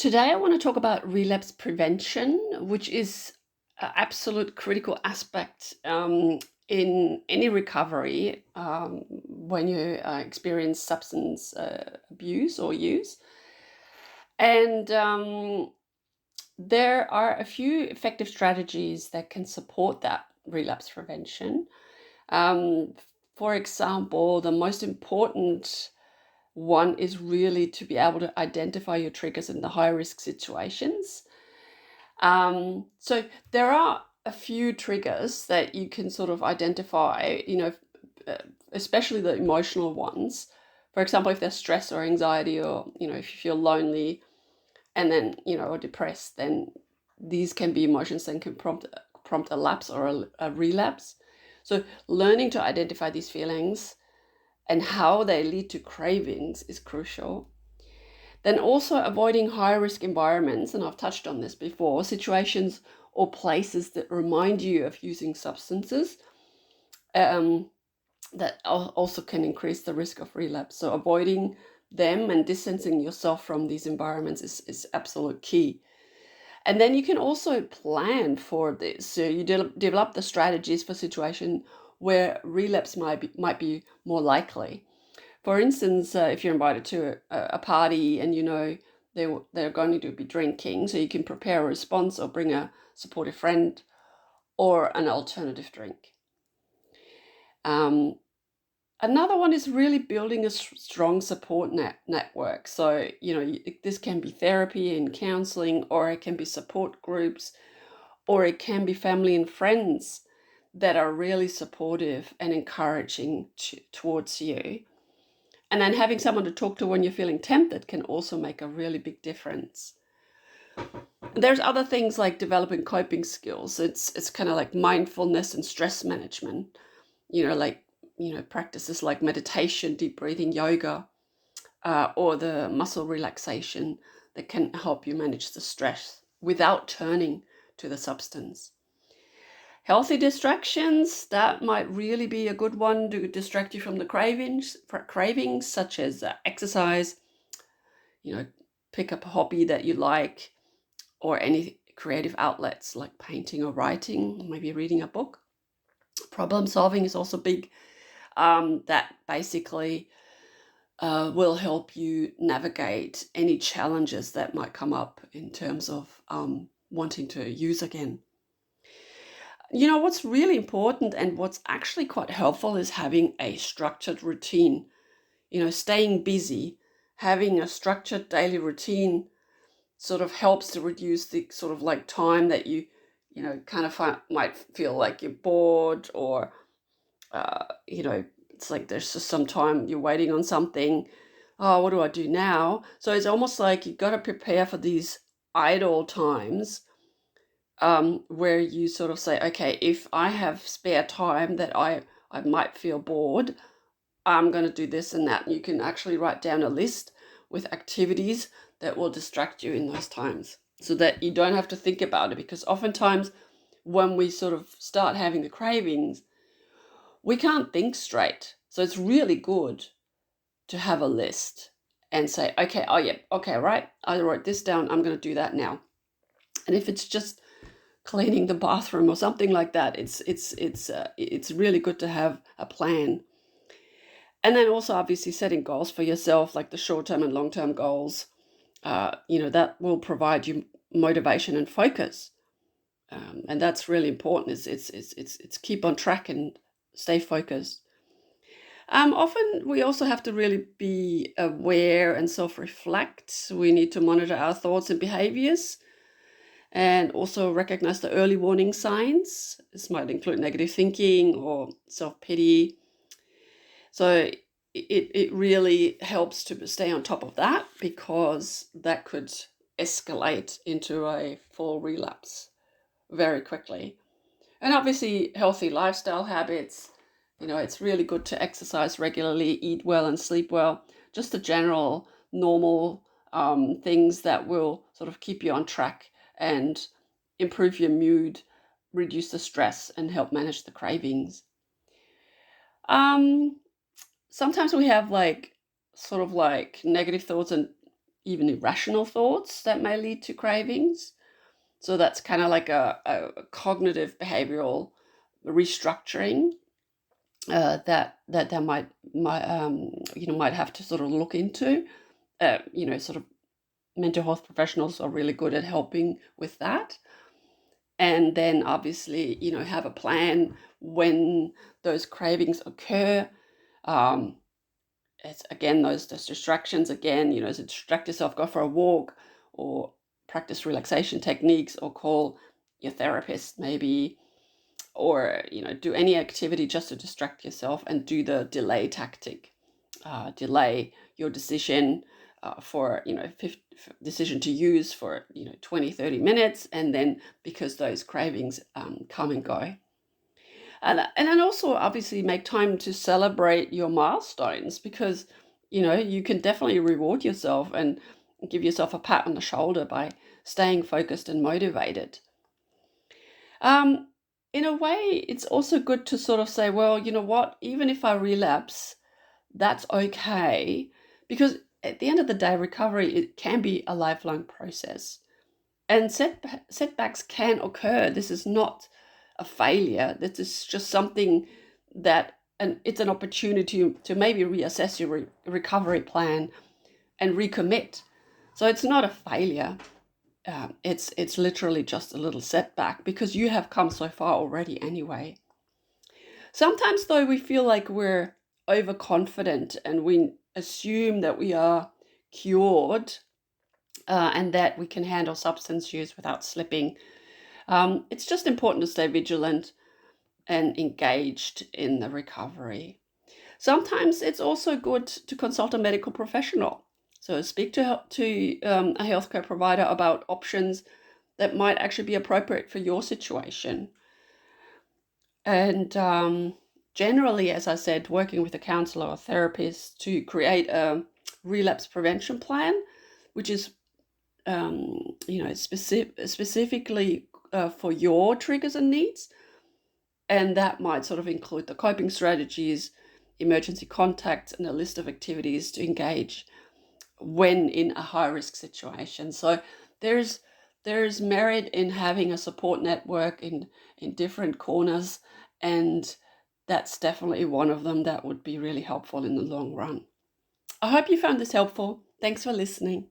Today, I want to talk about relapse prevention, which is an absolute critical aspect in any recovery when you experience substance abuse or use. And there are a few effective strategies that can support that relapse prevention. Um, for example, the most important one is really to be able to identify your triggers in the high risk situations. So there are a few triggers that you can sort of identify, uh, especially the emotional ones. For example, if there's stress or anxiety, or, if you feel lonely and then, or depressed, then these can be emotions that can prompt a lapse or a relapse. So learning to identify these feelings and how they lead to cravings is crucial. Then also avoiding high risk environments, and I've touched on this before, situations or places that remind you of using substances um, that also can increase the risk of relapse. So avoiding them and distancing yourself from these environments is absolute key. And then you can also plan for this. So you develop the strategies for situation where relapse might be more likely. For instance, if you're invited to a party and they're going to be drinking, so you can prepare a response or bring a supportive friend or an alternative drink. Um, Another one is really building a strong support network. So, this can be therapy and counseling, or it can be support groups, or it can be family and friends that are really supportive and encouraging towards you. And then having someone to talk to when you're feeling tempted can also make a really big difference. There's other things like developing coping skills. It's kind of like mindfulness and stress management. Practices like meditation, deep breathing, yoga, or the muscle relaxation that can help you manage the stress without turning to the substance. Healthy distractions, that might really be a good one to distract you from the cravings such as exercise, you know, pick up a hobby that you like, or any creative outlets like painting or writing, maybe reading a book. Problem solving is also big. That basically will help you navigate any challenges that might come up in terms of wanting to use again. What's really important and what's actually quite helpful is having a structured routine. Staying busy, having a structured daily routine sort of helps to reduce the sort of like time that kind of might feel like you're bored, or, it's like there's just some time you're waiting on something. Oh, what do I do now? So it's almost like you've got to prepare for these idle times, where you sort of say, okay, if I have spare time that I might feel bored, I'm going to do this and that. And you can actually write down a list with activities that will distract you in those times so that you don't have to think about it. Because oftentimes when we sort of start having the cravings, we can't think straight. So it's really good to have a list and say, okay, oh yeah, okay, right, I wrote this down, I'm going to do that now. And if it's just cleaning the bathroom or something like that, it's really good to have a plan. And then also obviously setting goals for yourself, like the short-term and long-term goals, that will provide you motivation and focus. And that's really important. It's keep on track and stay focused. Often we also have to really be aware and self-reflect. We need to monitor our thoughts and behaviors, and also recognize the early warning signs. This might include negative thinking or self-pity. So it really helps to stay on top of that, because that could escalate into a full relapse very quickly. And obviously, healthy lifestyle habits. It's really good to exercise regularly, eat well, and sleep well. Just the general, normal things that will sort of keep you on track and improve your mood, reduce the stress, and help manage the cravings. Um, Sometimes we have like sort of like negative thoughts and even irrational thoughts that may lead to cravings. So that's kind of like a cognitive behavioral restructuring that might have to sort of look into. Sort of mental health professionals are really good at helping with that. And then obviously, have a plan when those cravings occur. Um, it's again those distractions again, so distract yourself, go for a walk, or practice relaxation techniques, or call your therapist maybe, or do any activity just to distract yourself, and do the delay tactic. Delay your decision for decision to use for 20-30 minutes, and then because those cravings come and go. And then also obviously make time to celebrate your milestones, because you can definitely reward yourself and give yourself a pat on the shoulder by staying focused and motivated. um, in a way, it's also good to sort of say, well, you know what, even if I relapse, that's okay, because at the end of the day, recovery, it can be a lifelong process, and setbacks can occur. This is not a failure. This is just something and it's an opportunity to maybe reassess your recovery plan and recommit. So it's not a failure. It's literally just a little setback, because you have come so far already anyway. Sometimes, though, we feel like we're overconfident and we assume that we are cured, and that we can handle substance use without slipping. It's just important to stay vigilant and engaged in the recovery. Sometimes it's also good to consult a medical professional. So speak to a healthcare provider about options that might actually be appropriate for your situation. And generally, as I said, working with a counselor or therapist to create a relapse prevention plan, which is specifically for your triggers and needs. And that might sort of include the coping strategies, emergency contacts, and a list of activities to engage when in a high risk situation. So there's merit in having a support network in different corners, and that's definitely one of them that would be really helpful in the long run. I hope you found this helpful. Thanks for listening.